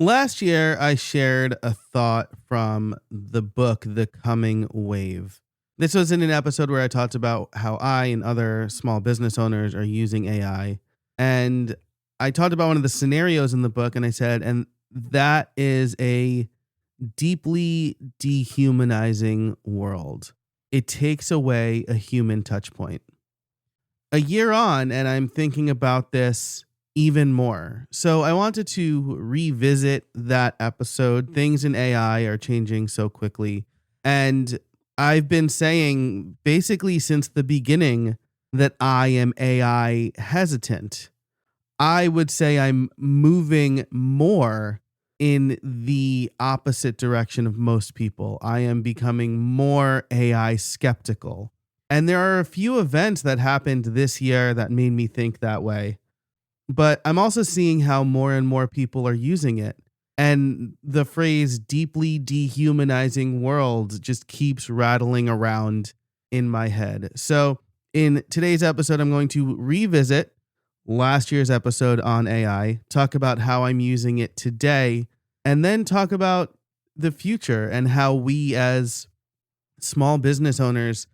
Last year, I shared a thought from the book, The Coming Wave. This was in an episode where I talked about how I and other small business owners are using AI. And I talked about one of the scenarios in the book, and I said, and that is a deeply dehumanizing world. It takes away a human touch point. A year on, and I'm thinking about this even more. So I wanted to revisit that episode. Things in AI are changing so quickly. And I've been saying basically since the beginning that I am AI hesitant. I would say I'm moving more in the opposite direction of most people. I am becoming more AI skeptical. And there are a few events that happened this year that made me think that way. But I'm also seeing how more and more people are using it. And the phrase deeply dehumanizing world just keeps rattling around in my head. So in today's episode, I'm going to revisit last year's episode on AI, talk about how I'm using it today, and then talk about the future and how we as small business owners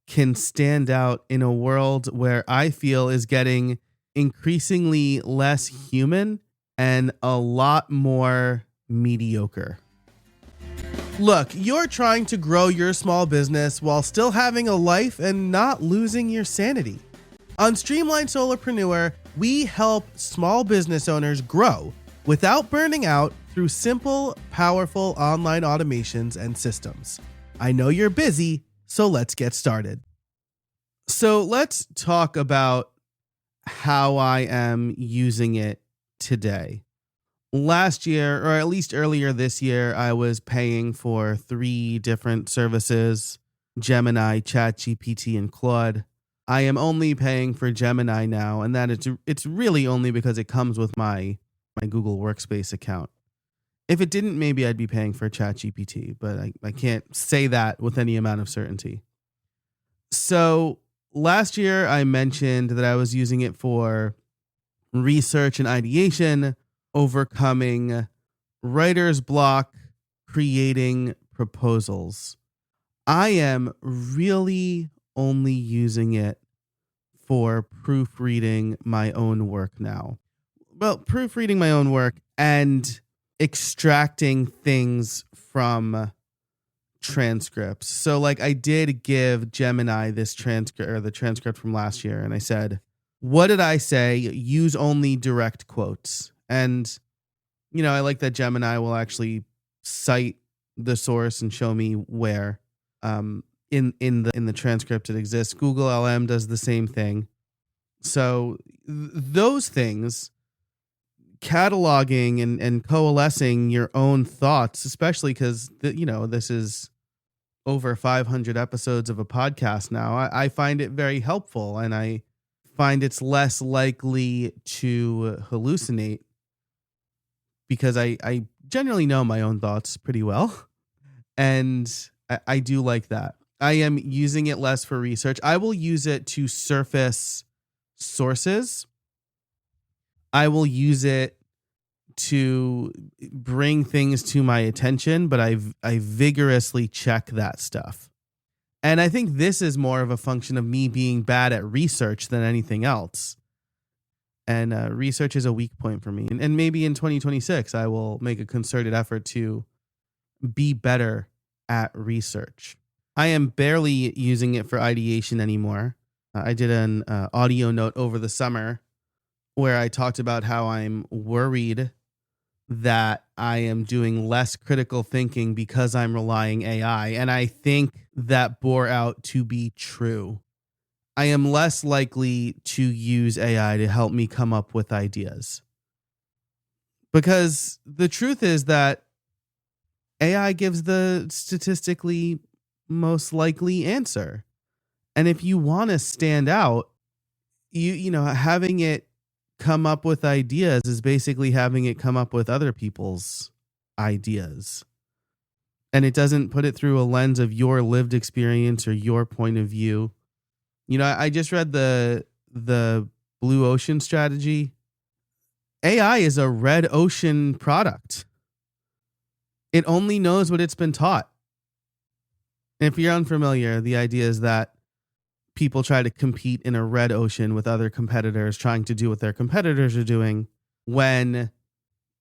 can stand out in a world where I feel is getting increasingly less human and a lot more mediocre. Look, you're trying to grow your small business while still having a life and not losing your sanity. On Streamlined Solopreneur, we help small business owners grow without burning out through simple, powerful online automations and systems. I know you're busy, so let's get started. So let's talk about how I am using it today. Last year, or at least earlier this year, I was paying for 3 different services: Gemini, ChatGPT, and Claude. I am only paying for Gemini now, and it's really only because it comes with my Google Workspace account. If it didn't, maybe I'd be paying for ChatGPT, but I can't say that with any amount of certainty. So last year, I mentioned that I was using it for research and ideation, overcoming writer's block, creating proposals. I am really only using it for proofreading my own work now. Well, proofreading my own work and extracting things from transcripts. So like I did give Gemini this transcript, or the transcript from last year, and I said, what did I say? Use only direct quotes. And I like that Gemini will actually cite the source and show me where in the transcript it exists. Google LM does the same thing. So those things, cataloging and coalescing your own thoughts, especially because this is over 500 episodes of a podcast now, I find it very helpful, and I find it's less likely to hallucinate because I generally know my own thoughts pretty well, and I do like that. I am using it less for research. I will use it to surface sources. I will use it to bring things to my attention, but I vigorously check that stuff. And I think this is more of a function of me being bad at research than anything else. And research is a weak point for me. And maybe in 2026, I will make a concerted effort to be better at research. I am barely using it for ideation anymore. I did an audio note over the summer where I talked about how I'm worried that I am doing less critical thinking because I'm relying AI. And I think that bore out to be true. I am less likely to use AI to help me come up with ideas. Because the truth is that AI gives the statistically most likely answer. And if you want to stand out, having it come up with ideas is basically having it come up with other people's ideas. And it doesn't put it through a lens of your lived experience or your point of view. I just read the Blue Ocean strategy. AI is a red ocean product. It only knows what it's been taught. If you're unfamiliar, the idea is that people try to compete in a red ocean with other competitors trying to do what their competitors are doing when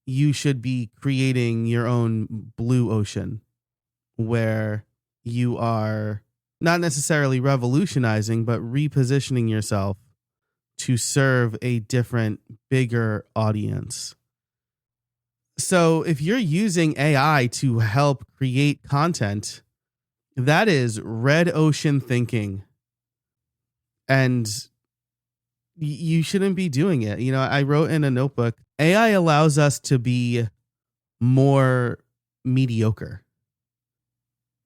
you should be creating your own blue ocean where you are not necessarily revolutionizing, but repositioning yourself to serve a different, bigger audience. So if you're using AI to help create content, that is red ocean thinking. And you shouldn't be doing it. I wrote in a notebook, AI allows us to be more mediocre.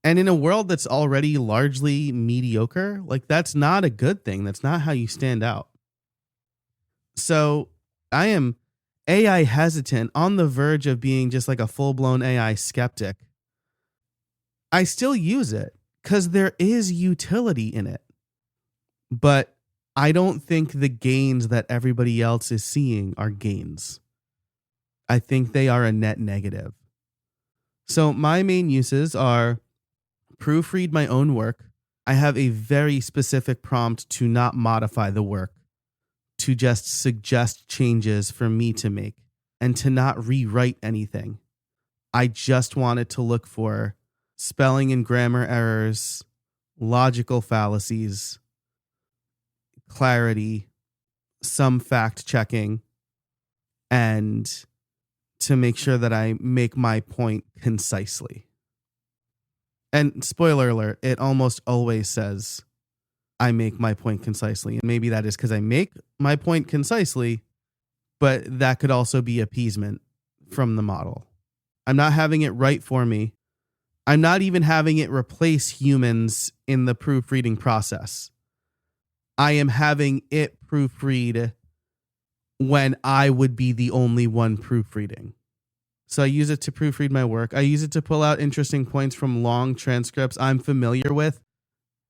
And in a world that's already largely mediocre, like that's not a good thing. That's not how you stand out. So I am AI hesitant, on the verge of being just like a full-blown AI skeptic. I still use it because there is utility in it. But I don't think the gains that everybody else is seeing are gains. I think they are a net negative. So my main uses are proofread my own work. I have a very specific prompt to not modify the work, to just suggest changes for me to make and to not rewrite anything. I just wanted to look for spelling and grammar errors, logical fallacies, clarity, some fact checking, and to make sure that I make my point concisely. And spoiler alert, it almost always says I make my point concisely. And maybe that is because I make my point concisely, but that could also be appeasement from the model. I'm not having it write for me. I'm not even having it replace humans in the proofreading process. I am having it proofread when I would be the only one proofreading. So I use it to proofread my work. I use it to pull out interesting points from long transcripts I'm familiar with.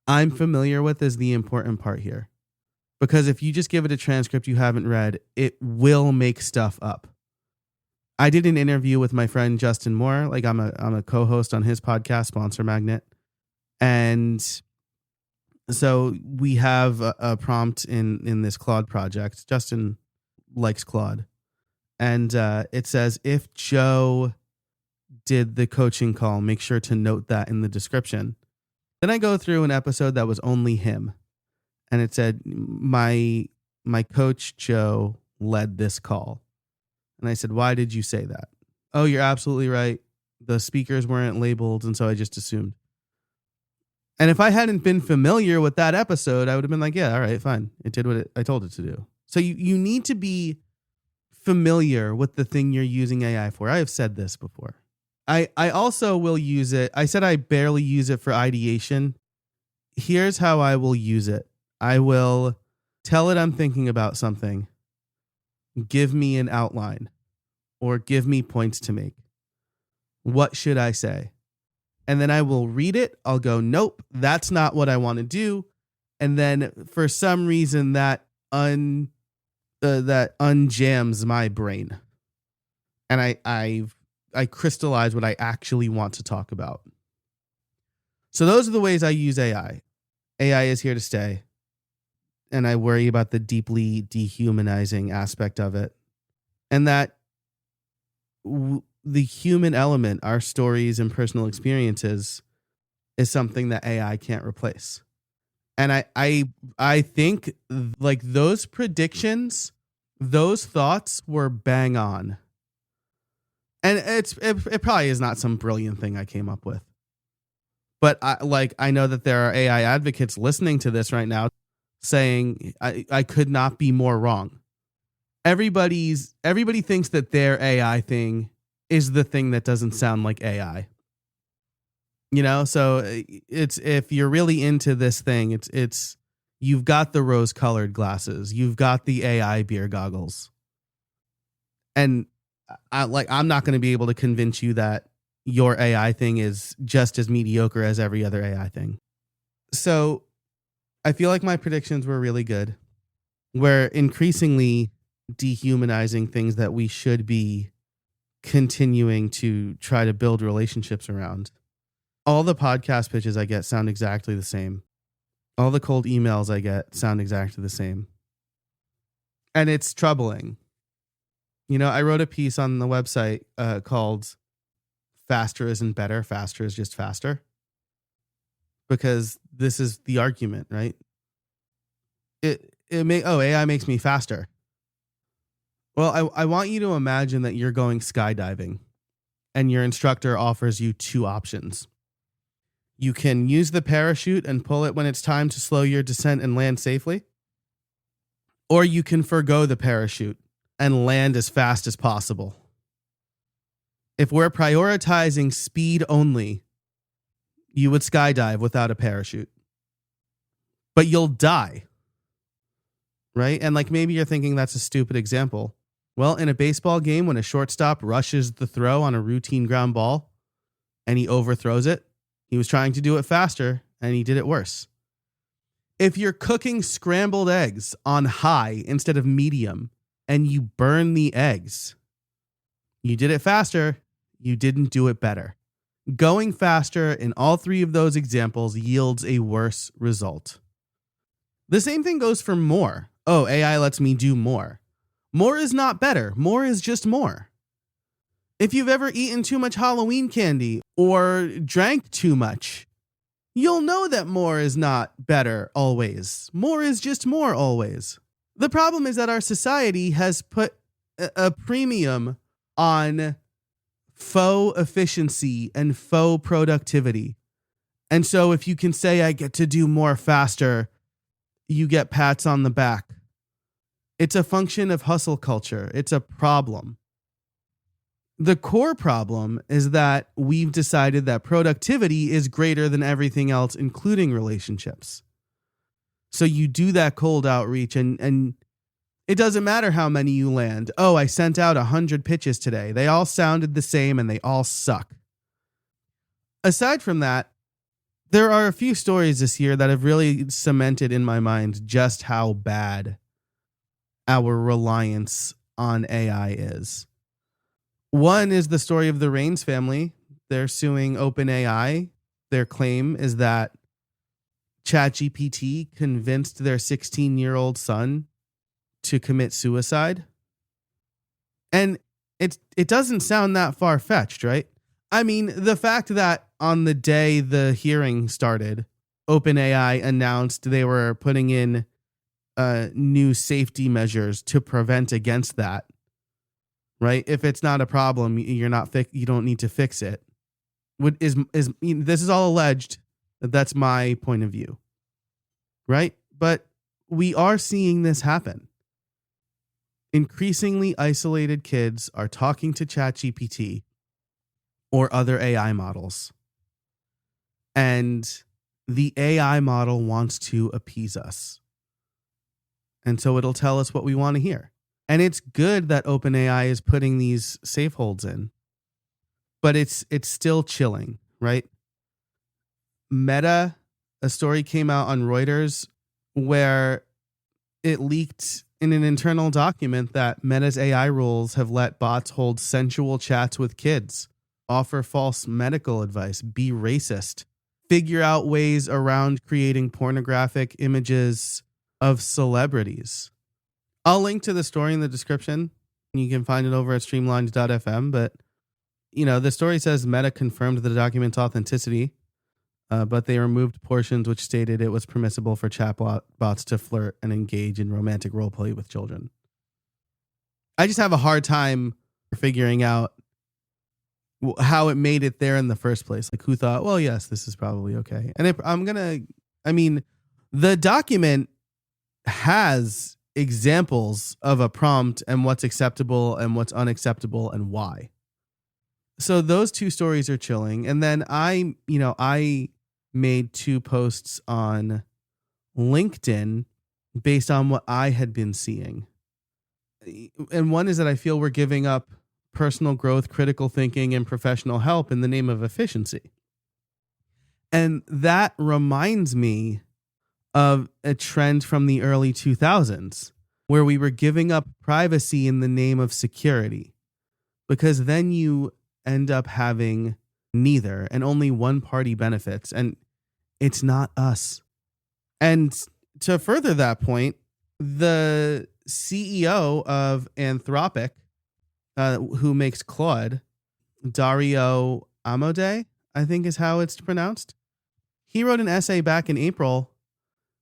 I'm familiar with is the important part here. Because if you just give it a transcript you haven't read, it will make stuff up. I did an interview with my friend Justin Moore. Like I'm a co-host on his podcast, Sponsor Magnet. And so we have a prompt in this Claude project. Justin likes Claude. And it says, if Joe did the coaching call, make sure to note that in the description. Then I go through an episode that was only him. And it said, my coach, Joe, led this call. And I said, why did you say that? Oh, you're absolutely right. The speakers weren't labeled. And so I just assumed. And if I hadn't been familiar with that episode, I would have been like, yeah, all right, fine. It did what I told it to do. So you need to be familiar with the thing you're using AI for. I have said this before. I also will use it. I said I barely use it for ideation. Here's how I will use it. I will tell it I'm thinking about something. Give me an outline or give me points to make. What should I say? And then I will read it. I'll go, nope, that's not what I want to do. And then for some reason that unjams my brain. And I crystallize what I actually want to talk about. So those are the ways I use AI. AI is here to stay. And I worry about the deeply dehumanizing aspect of it. And that the human element, our stories and personal experiences, is something that AI can't replace. And I think like those predictions, those thoughts were bang on. And it probably is not some brilliant thing I came up with. But I know that there are AI advocates listening to this right now saying I could not be more wrong. Everybody thinks that their AI thing is the thing that doesn't sound like AI. So it's, if you're really into this thing, it's you've got the rose-colored glasses, you've got the AI beer goggles. And I'm not going to be able to convince you that your AI thing is just as mediocre as every other AI thing. So I feel like my predictions were really good. We're increasingly dehumanizing things that we should be continuing to try to build relationships around. All the podcast pitches I get sound exactly the same. All the cold emails I get sound exactly the same. And it's troubling. I wrote a piece on the website called Faster Isn't Better, Faster is Just Faster. Because this is the argument, right? AI makes me faster. Well, I want you to imagine that you're going skydiving and your instructor offers you two options. You can use the parachute and pull it when it's time to slow your descent and land safely. Or you can forgo the parachute and land as fast as possible. If we're prioritizing speed only, you would skydive without a parachute. But you'll die. Right? And maybe you're thinking that's a stupid example. Well, in a baseball game, when a shortstop rushes the throw on a routine ground ball and he overthrows it, he was trying to do it faster and he did it worse. If you're cooking scrambled eggs on high instead of medium and you burn the eggs, you did it faster, you didn't do it better. Going faster in all three of those examples yields a worse result. The same thing goes for more. Oh, AI lets me do more. More is not better. More is just more. If you've ever eaten too much Halloween candy or drank too much, you'll know that more is not better always. More is just more always. The problem is that our society has put a premium on faux efficiency and faux productivity. And so if you can say, I get to do more faster, you get pats on the back. It's a function of hustle culture. It's a problem. The core problem is that we've decided that productivity is greater than everything else, including relationships. So you do that cold outreach and it doesn't matter how many you land. Oh, I sent out 100 pitches today. They all sounded the same and they all suck. Aside from that, there are a few stories this year that have really cemented in my mind just how bad our reliance on AI is. One is the story of the Rains family. They're suing OpenAI. Their claim is that ChatGPT convinced their 16-year-old son to commit suicide. And it doesn't sound that far-fetched, right? I mean, the fact that on the day the hearing started, OpenAI announced they were putting in new safety measures to prevent against that. Right? If it's not a problem, you don't need to fix it. This is all alleged. That's my point of view. Right? But we are seeing this happen. Increasingly isolated kids are talking to ChatGPT or other AI models. And the AI model wants to appease us. And so it'll tell us what we want to hear. And it's good that OpenAI is putting these safe holds in. But it's still chilling, right? Meta, a story came out on Reuters where it leaked in an internal document that Meta's AI rules have let bots hold sensual chats with kids, offer false medical advice, be racist, figure out ways around creating pornographic images of celebrities. I'll link to the story in the description. You can find it over at streamlined.fm. But, the story says Meta confirmed the document's authenticity, but they removed portions which stated it was permissible for chatbots to flirt and engage in romantic roleplay with children. I just have a hard time figuring out how it made it there in the first place. Like, who thought, well, yes, this is probably okay. And the document has examples of a prompt and what's acceptable and what's unacceptable and why. So those two stories are chilling. And then I made 2 posts on LinkedIn based on what I had been seeing. And one is that I feel we're giving up personal growth, critical thinking, and professional help in the name of efficiency. And that reminds me of a trend from the early 2000s where we were giving up privacy in the name of security. because then you end up having neither and only one party benefits, and it's not us. And to further that point, the CEO of Anthropic, who makes Claude, Dario Amodei, I think is how it's pronounced. He wrote an essay back in April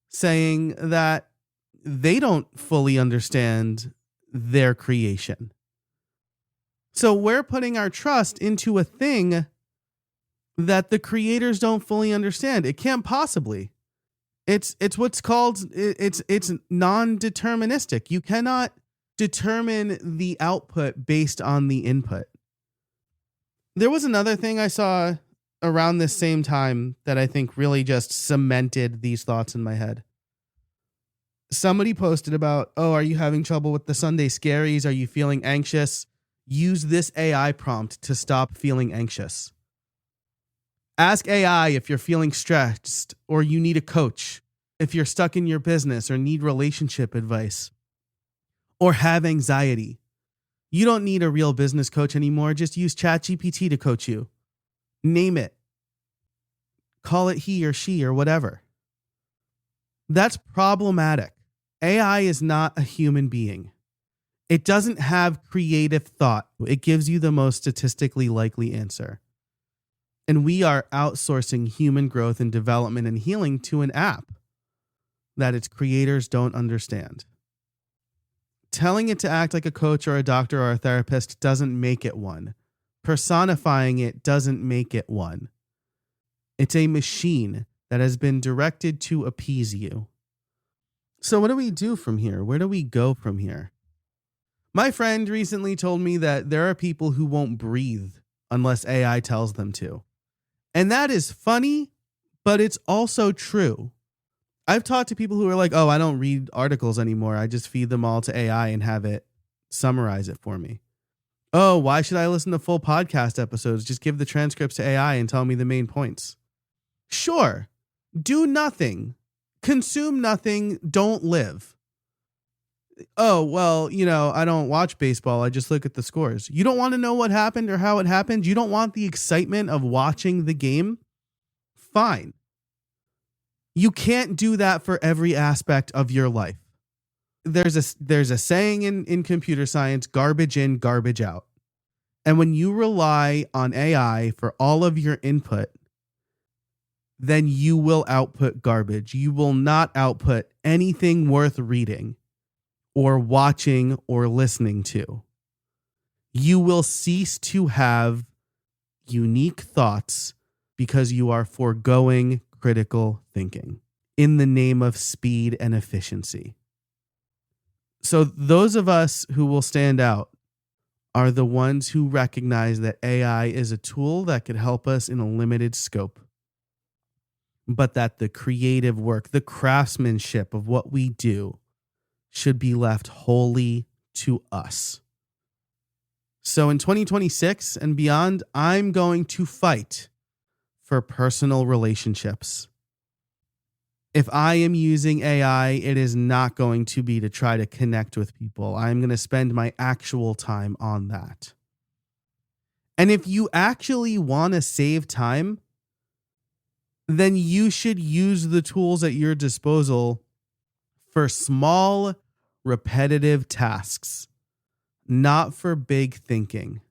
saying that they don't fully understand their creation. So we're putting our trust into a thing that the creators don't fully understand. It can't possibly. It's what's called, it's non-deterministic. You cannot determine the output based on the input. There was another thing I saw around this same time that I think really just cemented these thoughts in my head. Somebody posted about, oh, are you having trouble with the Sunday scaries? Are you feeling anxious? Use this AI prompt to stop feeling anxious. Ask AI if you're feeling stressed or you need a coach, if you're stuck in your business or need relationship advice or have anxiety. You don't need a real business coach anymore. Just use ChatGPT to coach you. Name it. Call it he or she or whatever. That's problematic. AI is not a human being. It doesn't have creative thought. It gives you the most statistically likely answer. And we are outsourcing human growth and development and healing to an app that its creators don't understand. Telling it to act like a coach or a doctor or a therapist doesn't make it one. Personifying it doesn't make it one. It's a machine that has been directed to appease you. So what do we do from here? Where do we go from here? My friend recently told me that there are people who won't breathe unless AI tells them to. And that is funny, but it's also true. I've talked to people who are like, oh, I don't read articles anymore. I just feed them all to AI and have it summarize it for me. Oh, why should I listen to full podcast episodes? Just give the transcripts to AI and tell me the main points. Sure. Do nothing. Consume nothing. Don't live. Oh, well, I don't watch baseball. I just look at the scores. You don't want to know what happened or how it happened? You don't want the excitement of watching the game? Fine. You can't do that for every aspect of your life. There's a saying in computer science, garbage in, garbage out. And when you rely on AI for all of your input, then you will output garbage. You will not output anything worth reading or watching or listening to. You will cease to have unique thoughts because you are foregoing critical thinking in the name of speed and efficiency. So those of us who will stand out are the ones who recognize that AI is a tool that could help us in a limited scope, but that the creative work, the craftsmanship of what we do should be left wholly to us. So in 2026 and beyond, I'm going to fight for personal relationships. If I am using AI, it is not going to be to try to connect with people. I'm going to spend my actual time on that. And if you actually want to save time, then you should use the tools at your disposal for small, repetitive tasks, not for big thinking.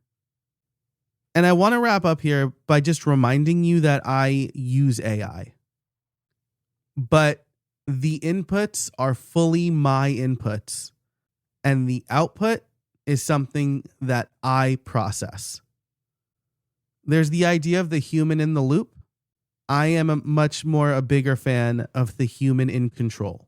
And I want to wrap up here by just reminding you that I use AI. But the inputs are fully my inputs, and the output is something that I process. There's the idea of the human in the loop. I am a bigger fan of the human in control.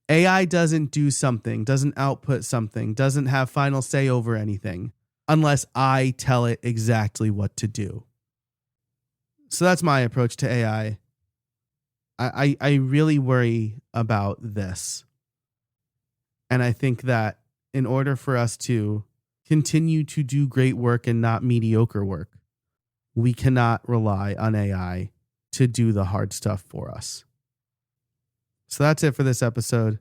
AI doesn't do something, doesn't output something, doesn't have final say over anything unless I tell it exactly what to do. So that's my approach to AI. I really worry about this. And I think that in order for us to continue to do great work and not mediocre work, we cannot rely on AI to do the hard stuff for us. So that's it for this episode.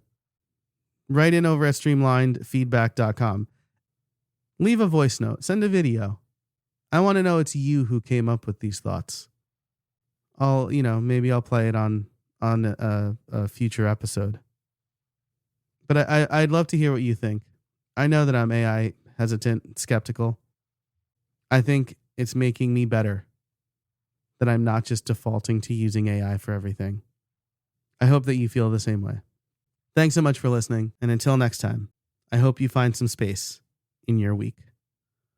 Write in over at streamlinedfeedback.com. Leave a voice note, send a video. I want to know it's you who came up with these thoughts. Maybe I'll play it on a future episode. But I'd love to hear what you think. I know that I'm AI hesitant, skeptical. I think it's making me better, that I'm not just defaulting to using AI for everything. I hope that you feel the same way. Thanks so much for listening. And until next time, I hope you find some space in your week.